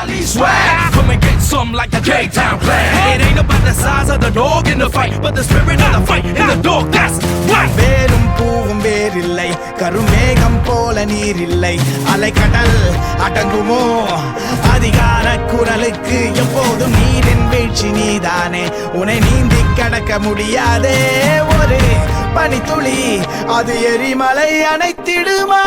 Charlie swag. Come and get some like the K-Town clan. It ain't about the size of the dog in the fight, but the spirit of the fight in the dog, that's right. வேரும் பூவும் வேறில்லை, கருமேகம் போல நீரில்லை, அலைக்கடல் அடங்குமோ அதிகார குரலுக்கு? எப்போதும் நீரின் வீழ்ச்சி நீதானே, உன்னை நீந்தி கடக்க முடியாதே. ஒரு பனித்துளி அது எரிமலை அணைத்திடுமா?